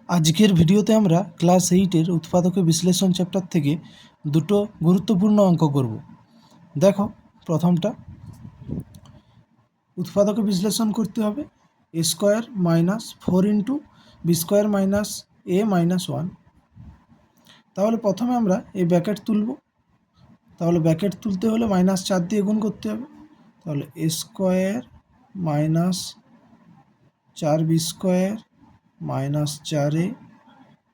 আজকের ভিডিওতে আমরা ক্লাস 8-এর উৎপাদক বিশ্লেষণ চ্যাপ্টার থেকে দুটো গুরুত্বপূর্ণ অঙ্ক করব। দেখো, প্রথমটা উৎপাদক বিশ্লেষণ করতে হবে a square minus 4 into B square minus a minus 1। তাহলে প্রথমে আমরা এই ব্র্যাকেট তুলব। তাহলে ব্র্যাকেট তুলতে হলে -4 দিয়ে গুণ করতে হবে। তাহলে a square minus 4 B square minus 4a,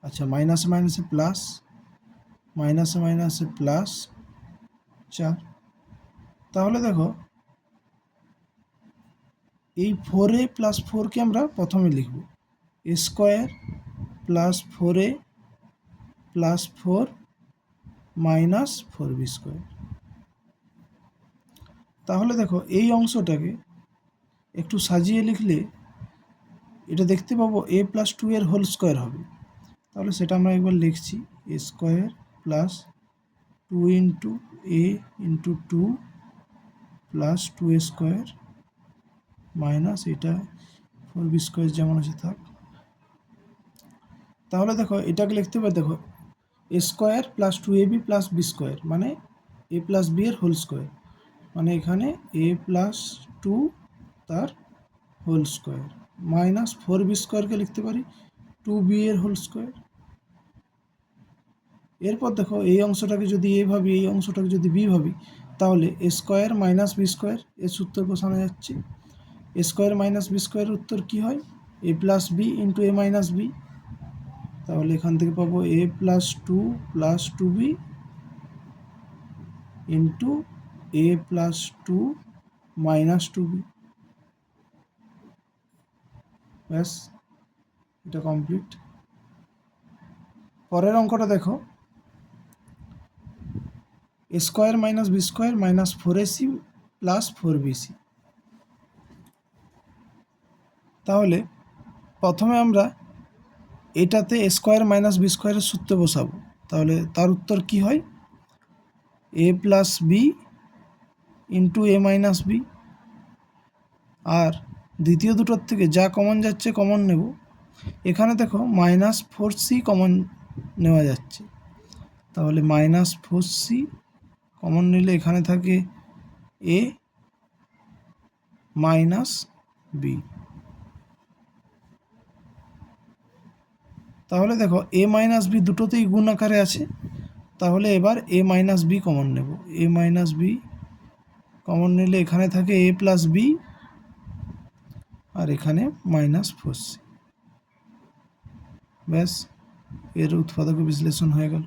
আচ্ছা মাইনাসে মাইনাসে প্লাস, মাইনাসে মাইনাসে প্লাস 4। তাহলে দেখো, এই 4a প্লাস 4কে আমরা প্রথমে লিখব a square plus 4a plus 4 minus 4b square. তাহলে দেখো, এই অংশটাকে একটু সাজিয়ে লিখলে এটা দেখতে পাবো a প্লাস 2 এর হোল স্কোয়ার হবে। তাহলে সেটা আমরা একবার লিখছি a square plus 2 into a into 2 plus 2a square minus এটা 4b স্কোয়ার যেমন আছে থাক। তাহলে দেখো, এটাকে লিখতে পারি, দেখো a square plus 2ab plus b square মানে a প্লাস b এর হোল স্কোয়ার, মানে এখানে a প্লাস 2 তার হোল স্কোয়ার মাইনাস 4b স্কোয়ারকে লিখতে পারি 2b এর হোল স্কোয়ার। এরপর দেখো, এই অংশটাকে যদি a ভাবি, এই অংশটাকে যদি b ভাবি, তাহলে a square minus b square এর সূত্র বসানো যাচ্ছে। a স্কোয়ার মাইনাস b স্কোয়ারের উত্তর কী হয়? a plus b into a minus b। তাহলে এখান থেকে পাবো a plus 2 plus 2b into a plus 2 minus 2b। ব্যাস, এটা কমপ্লিট। পরের অঙ্কটা দেখো, a square minus B square minus 4ac plus 4bc। তাহলে প্রথমে আমরা এটাতে a স্কোয়ার মাইনাস বি স্কোয়ারের সূত্র বসাবো। তাহলে তার উত্তর কি হয়? a plus B into a minus B. আর দ্বিতীয় দুটোর থেকে যা কমন যাচ্ছে কমন নেব। এখানে দেখো মাইনাস 4c কমন নেওয়া যাচ্ছে, তাহলে মাইনাস 4c কমন নিলে এখানে থাকে a মাইনাস বি। তাহলে দেখো, a মাইনাস বি দুটোতেই গুণ আকারে আছে, তাহলে এবার a মাইনাস বি কমন নেব। a মাইনাস বি কমন নিলে এখানে থাকে a প্লাস বি আর এখানে মাইনাস 4c। ব্যাস, এর উৎপাদক বিশ্লেষণ হয়ে গেল।